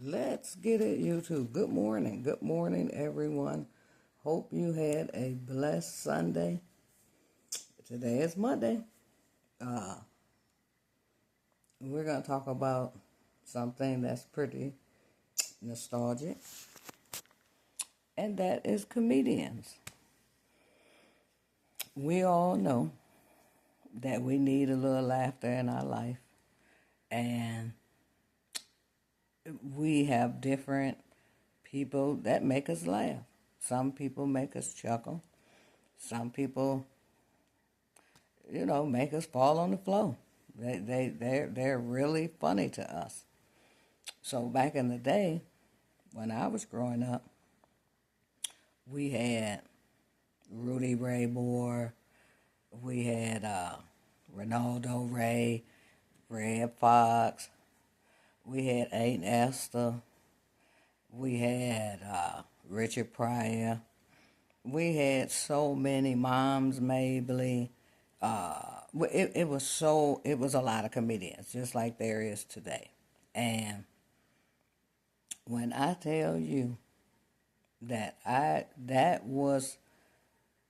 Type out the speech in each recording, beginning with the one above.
Let's get it, YouTube. Good morning. Good morning, everyone. Hope you had a blessed Sunday. Today is Monday. Uh, we're going to talk about something that's pretty nostalgic, and that is comedians. We all know that we need a little laughter in our life, and we have different people that make us laugh. Some people make us chuckle. Some people, make us fall on the floor. They're really funny to us. So back in the day, when I was growing up, we had Rudy Ray Moore, we had Ronaldo Ray, Red Fox, we had Aunt Esther, we had Richard Pryor, we had so many Moms Mabley. It was a lot of comedians, just like there is today. And when I tell you that was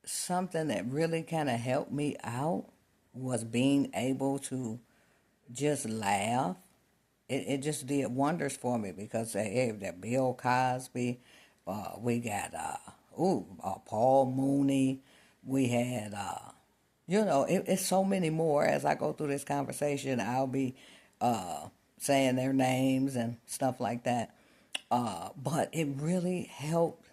something that really kind of helped me out, was being able to just laugh. It just did wonders for me, because that Bill Cosby, we got Paul Mooney, we had it's so many more. As I go through this conversation, I'll be saying their names and stuff like that. But it really helped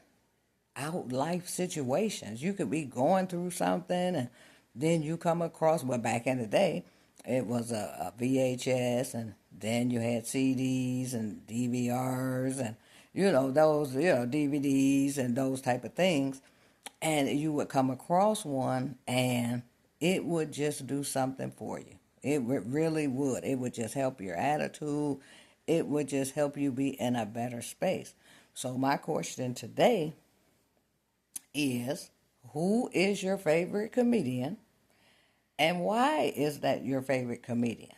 out life situations. You could be going through something, and then you come across, well, back in the day, it was a VHS, and then you had CDs and DVRs and, those, DVDs and those type of things. And you would come across one, and it would just do something for you. It really would. It would just help your attitude. It would just help you be in a better space. So my question today is, who is your favorite comedian, and why is that your favorite comedian?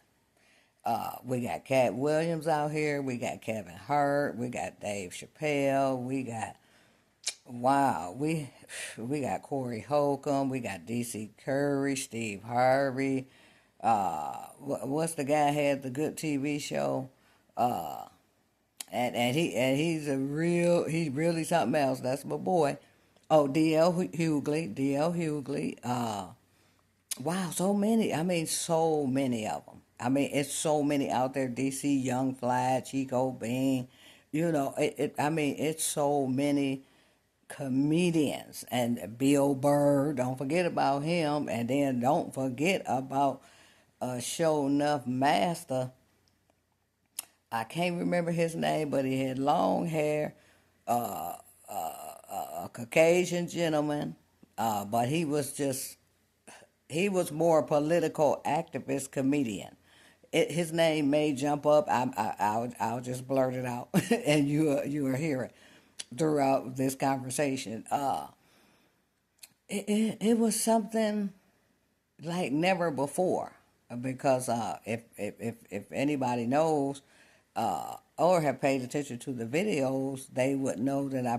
We got Cat Williams out here. We got Kevin Hart. We got Dave Chappelle. We got Corey Holcomb. We got DC Curry, Steve Harvey. What's the guy had the good TV show? He's really something else. That's my boy. Oh, D.L. Hughley. Wow, so many. I mean, so many of them. I mean, it's so many out there. DC Young Fly, Chico Bean. It's so many comedians. And Bill Burr, don't forget about him. And then don't forget about Show Enough Master. I can't remember his name, but he had long hair, a Caucasian gentleman, but he was more a political activist comedian. His name may jump up. I'll just blurt it out, and you will hear it throughout this conversation. It was something like never before, because if anybody knows or have paid attention to the videos, they would know that I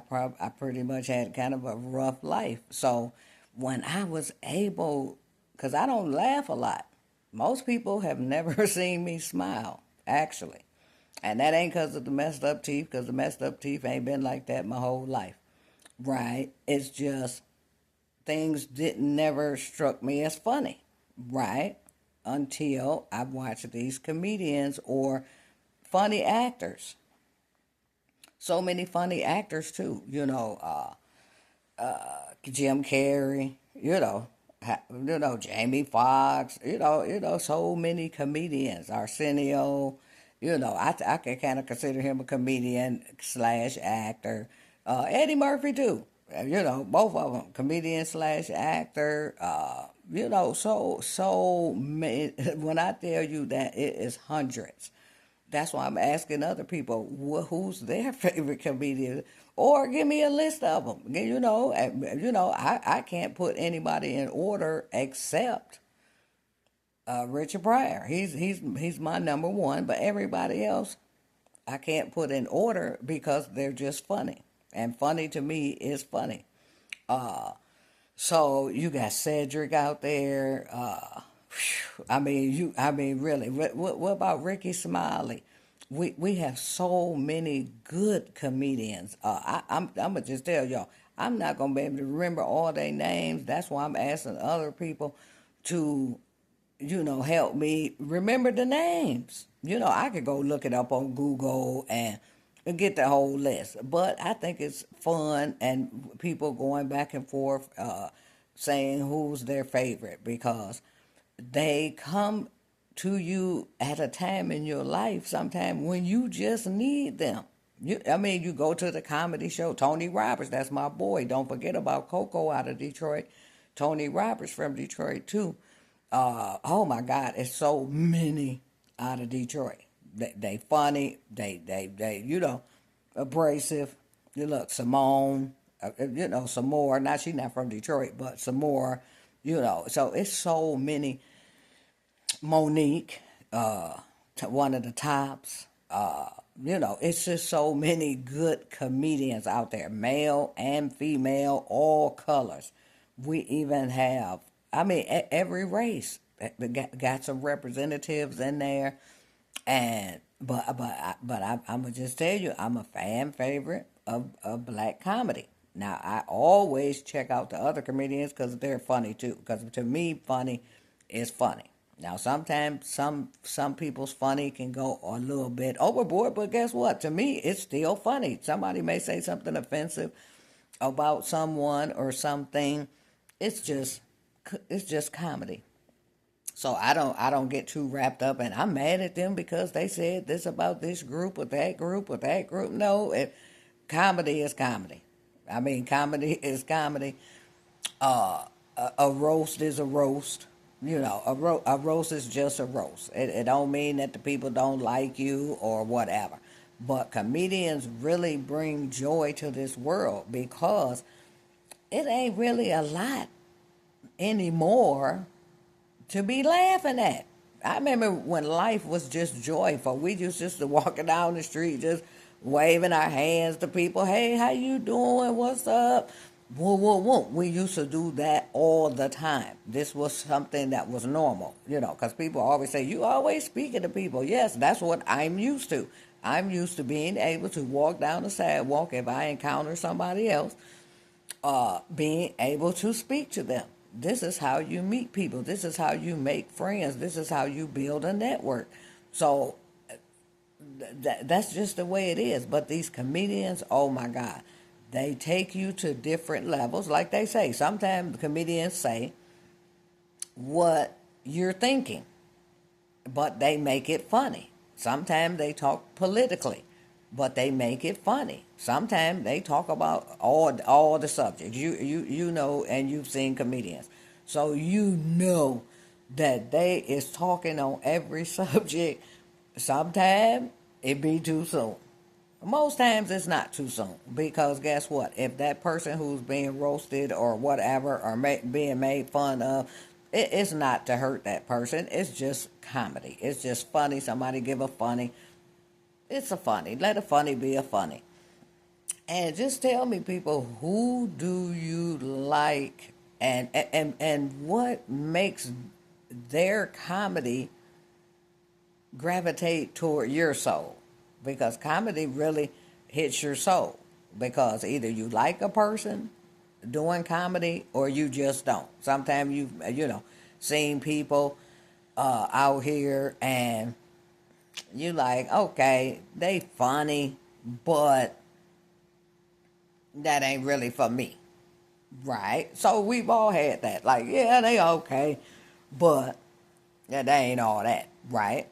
pretty much had kind of a rough life. So when I was able, because I don't laugh a lot. Most people have never seen me smile, actually. And that ain't because of the messed up teeth, because the messed up teeth ain't been like that my whole life. Right? It's just things didn't never struck me as funny. Right? Until I watched these comedians or funny actors. So many funny actors too. Jim Carrey. Jamie Foxx. So many comedians. Arsenio. I can kind of consider him a comedian slash actor. Eddie Murphy too. Both of them, comedian slash actor. So many. When I tell you that it is hundreds, that's why I'm asking other people who's their favorite comedian, or give me a list of them. I can't put anybody in order except Richard Pryor. He's my number one, but everybody else, I can't put in order because they're just funny. And funny to me is funny. So you got Cedric out there. I mean, really. What about Ricky Smiley? We have so many good comedians. I'm gonna just tell y'all, I'm not gonna be able to remember all their names. That's why I'm asking other people to, help me remember the names. I could go look it up on Google and get the whole list. But I think it's fun and people going back and forth saying who's their favorite because they come to you at a time in your life sometime when you just need them. You go to the comedy show. Tony Roberts, that's my boy. Don't forget about Coco out of Detroit. Tony Roberts from Detroit too. Oh my God, it's so many out of Detroit. They funny. They abrasive. You look Simone. Some more. Not she's not from Detroit, but some more. So it's so many. Monique, one of the tops. It's just so many good comedians out there, male and female, all colors. We even have, every race got some representatives in there, and I'm gonna just tell you, I'm a fan favorite of black comedy. Now I always check out the other comedians because they're funny too. Because to me, funny is funny. Now sometimes some people's funny can go a little bit overboard, but guess what? To me, it's still funny. Somebody may say something offensive about someone or something. It's just comedy. So I don't get too wrapped up, and I'm mad at them because they said this about this group or that group or that group. No, comedy is comedy. Comedy is comedy. A roast is a roast. A roast is just a roast. It don't mean that the people don't like you or whatever. But comedians really bring joy to this world because it ain't really a lot anymore to be laughing at. I remember when life was just joyful. We just walking down the street, just waving our hands to people. Hey, how you doing? What's up? Whoa, whoa, whoa. We used to do that all the time. This was something that was normal, because people always say, you always speaking to people. Yes, that's what I'm used to. I'm used to being able to walk down the sidewalk if I encounter somebody else, being able to speak to them. This is how you meet people. This is how you make friends. This is how you build a network. So that's just the way it is. But these comedians, oh my God, they take you to different levels. Like they say, sometimes comedians say what you're thinking, but they make it funny. Sometimes they talk politically, but they make it funny. Sometimes they talk about all the subjects. You know, and you've seen comedians, so you know that they is talking on every subject. Sometimes it be too soon. Most times it's not too soon because guess what? If that person who's being roasted or whatever or being made fun of, it's not to hurt that person. It's just comedy. It's just funny. Somebody give a funny. It's a funny. Let a funny be a funny. And just tell me, people, who do you like, and what makes their comedy gravitate toward your soul? Because comedy really hits your soul. Because either you like a person doing comedy or you just don't. Sometimes you've seen people out here and you like, okay, they funny, but that ain't really for me, right? So we've all had that. Like, yeah, they okay, but yeah, they ain't all that, right?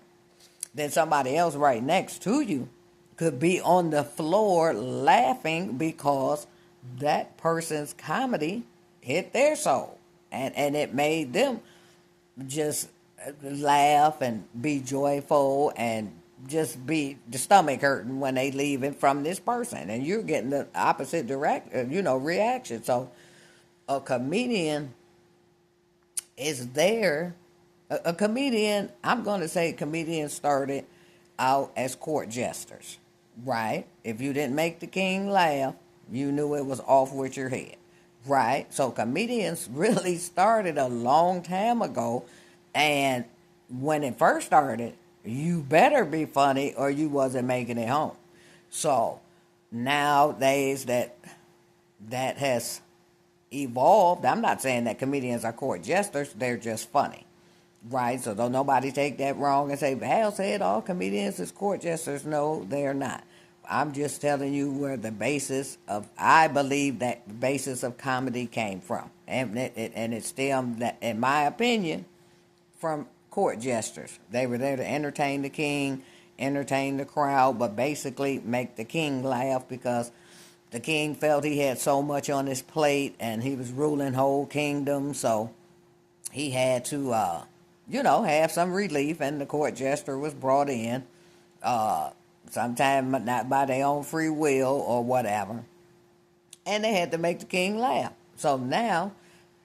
Then somebody else right next to you could be on the floor laughing because that person's comedy hit their soul, and it made them just laugh and be joyful and just be the stomach hurting when they leaving from this person, and you're getting the opposite reaction. So a comedian is there. A comedian, I'm going to say comedians started out as court jesters. right? If you didn't make the king laugh, you knew it was off with your head, right? So comedians really started a long time ago, and when it first started, you better be funny or you wasn't making it home. So nowadays that has evolved. I'm not saying that comedians are court jesters; they're just funny, right? So don't nobody take that wrong and say Val said all comedians is court jesters. No, they're not. I'm just telling you where the basis of I believe that basis of comedy came from, and it stemmed that, in my opinion, from court jesters. They were there to entertain the king, entertain the crowd, but basically make the king laugh because the king felt he had so much on his plate and he was ruling whole kingdom, so he had to, have some relief, and the court jester was brought in, sometimes not by their own free will or whatever, and they had to make the king laugh. So now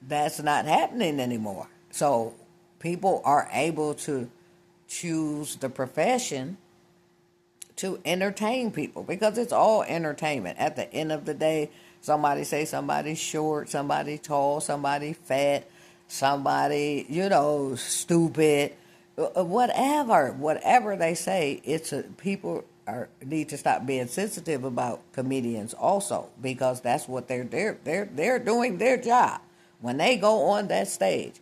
that's not happening anymore. So people are able to choose the profession to entertain people because it's all entertainment. At the end of the day, somebody say somebody's short, somebody tall, somebody fat, somebody, stupid, whatever they say. People need to stop being sensitive about comedians also because that's what they're doing their job when they go on that stage.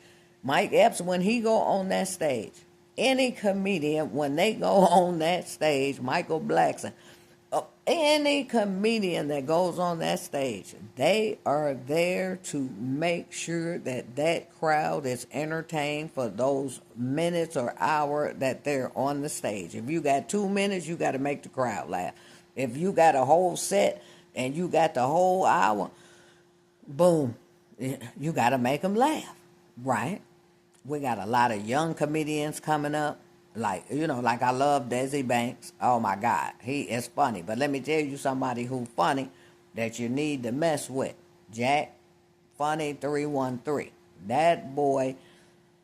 Mike Epps, when he go on that stage, any comedian, when they go on that stage, Michael Blackson, any comedian that goes on that stage, they are there to make sure that that crowd is entertained for those minutes or hour that they're on the stage. If you got 2 minutes, you got to make the crowd laugh. If you got a whole set and you got the whole hour, boom, you got to make them laugh, right? We got a lot of young comedians coming up. Like I love Desi Banks. Oh my God, he is funny. But let me tell you somebody who's funny that you need to mess with. Jack Funny 313. That boy,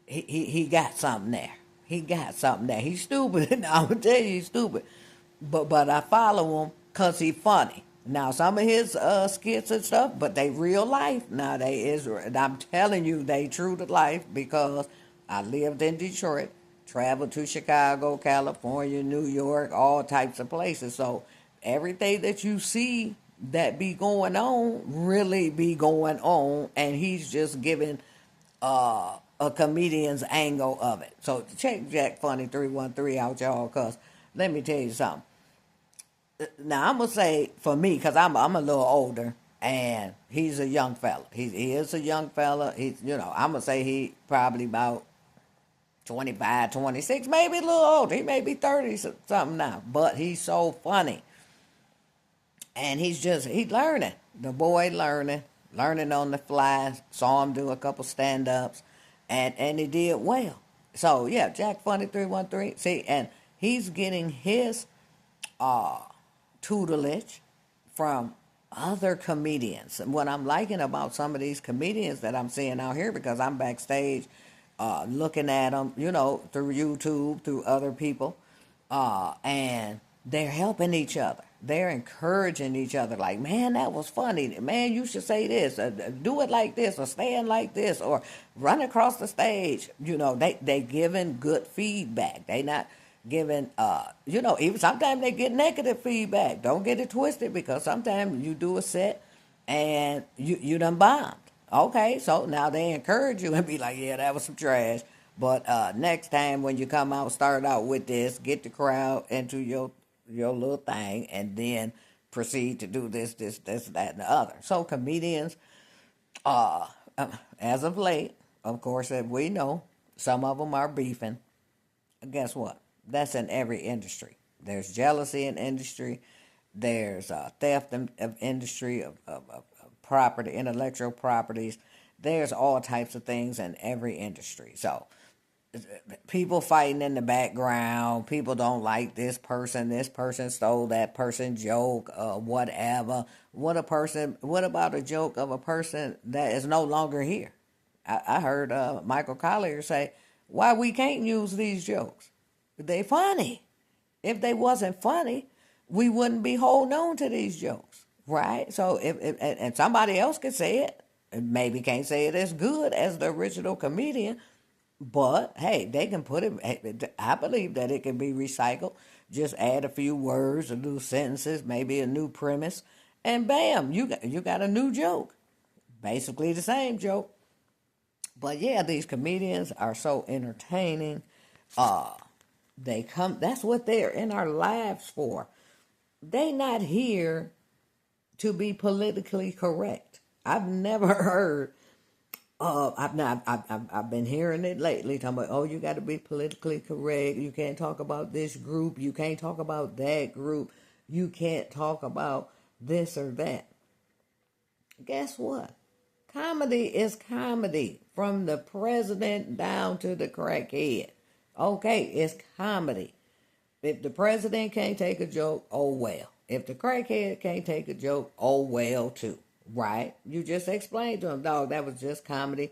he got something there. He got something there. He's stupid. I'm gonna tell you he's stupid. But I follow him because he's funny. Now some of his skits and stuff, but they real life. Now they is, and I'm telling you, they true to life because I lived in Detroit, traveled to Chicago, California, New York, all types of places. So everything that you see that be going on really be going on, and he's just giving a comedian's angle of it. So check Jack Funny 313 out, y'all, because let me tell you something. Now I'm gonna say for me, because I'm a little older, and he's a young fella. He is a young fella. I'm gonna say he probably about 25, 26, maybe a little older. He may be 30 something now, but he's so funny, and he's learning. The boy learning on the fly. Saw him do a couple stand ups, and he did well. So yeah, Jack Funny 313. See, and he's getting his uh tutelage from other comedians. And what I'm liking about some of these comedians that I'm seeing out here, because I'm backstage looking at them, through YouTube, through other people, and they're helping each other. They're encouraging each other. Like, man, that was funny. Man, you should say this. Do it like this, or stand like this, or run across the stage. They giving good feedback. They not giving, even sometimes they get negative feedback. Don't get it twisted, because sometimes you do a set and you done bombed. Okay, so now they encourage you and be like, yeah, that was some trash. But next time when you come out, start out with this, get the crowd into your little thing, and then proceed to do this, that, and the other. So comedians, uh, as of late, of course, as we know, some of them are beefing. Guess what? That's in every industry. There's jealousy in industry. There's theft of industry of property, intellectual properties. There's all types of things in every industry. So people fighting in the background. People don't like this person. This person stole that person's joke. Whatever. What about a joke of a person that is no longer here? I heard Michael Collier say, "Why we can't use these jokes? They funny. If they wasn't funny, we wouldn't be holding on to these jokes, right? So if and somebody else could say it, and maybe can't say it as good as the original comedian, but hey, they can put it. I believe that it can be recycled. Just add a few words, a new sentences, maybe a new premise, and bam, you got a new joke. Basically the same joke. But yeah, these comedians are so entertaining. Uh, they come. That's what they're in our lives for. They not here to be politically correct. I've never heard. I've been hearing it lately, talking about, oh, you got to be politically correct. You can't talk about this group. You can't talk about that group. You can't talk about this or that. Guess what? Comedy is comedy, from the president down to the crackhead. Okay, it's comedy. If the president can't take a joke, oh well. If the crackhead can't take a joke, oh well too. Right? You just explained to him, dog, that was just comedy.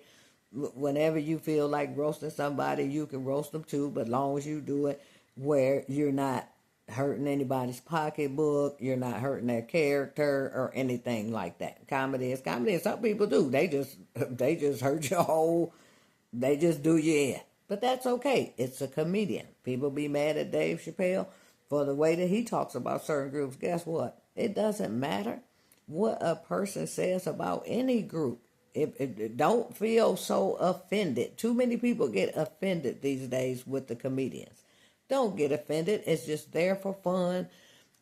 Whenever you feel like roasting somebody, you can roast them too, but long as you do it where you're not hurting anybody's pocketbook, you're not hurting their character or anything like that. Comedy is comedy, and some people do. They just hurt your whole. They just do you in. But that's okay. It's a comedian. People be mad at Dave Chappelle for the way that he talks about certain groups. Guess what? It doesn't matter what a person says about any group. If don't feel so offended. Too many people get offended these days with the comedians. Don't get offended. It's just there for fun.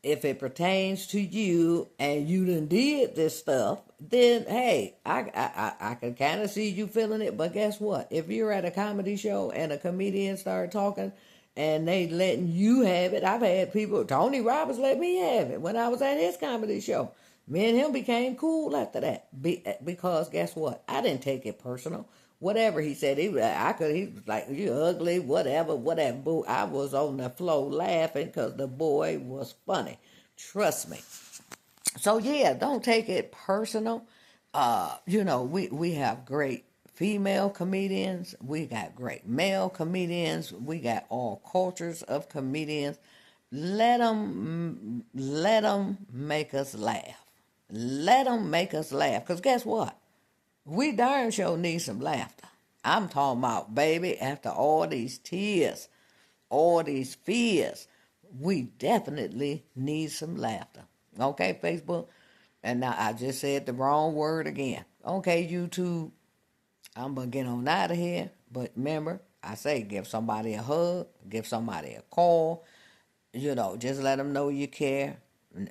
If it pertains to you and you done did this stuff, then hey, I can kind of see you feeling it. But guess what? If you're at a comedy show and a comedian start talking and they letting you have it, I've had people. Tony Robbins let me have it when I was at his comedy show. Me and him became cool after that. Because guess what? I didn't take it personal. Whatever he said, he was like, you ugly, whatever. Boo. I was on the floor laughing because the boy was funny. Trust me. So yeah, don't take it personal. We have great female comedians. We got great male comedians. We got all cultures of comedians. Let them make us laugh. Let them make us laugh. Because guess what? We darn sure need some laughter. I'm talking about, baby, after all these tears, all these fears, we definitely need some laughter. Okay, Facebook? And now I just said the wrong word again. Okay, YouTube, I'm going to get on out of here. But remember, I say give somebody a hug, give somebody a call. Just let them know you care.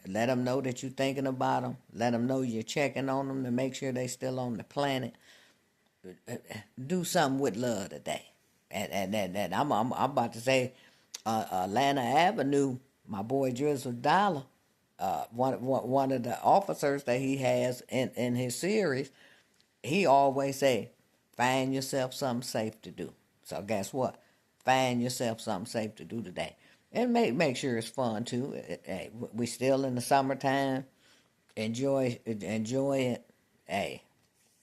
Let them know that you're thinking about them. Let them know you're checking on them to make sure they're still on the planet. Do something with love today. And I'm about to say, Atlanta Avenue, my boy Drizzle Dollar, one of the officers that he has in his series, he always say, find yourself something safe to do. So guess what? Find yourself something safe to do today. And make sure it's fun too. Hey, we still in the summertime. Enjoy it. Hey,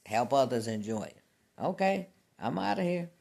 help others enjoy it. Okay, I'm out of here.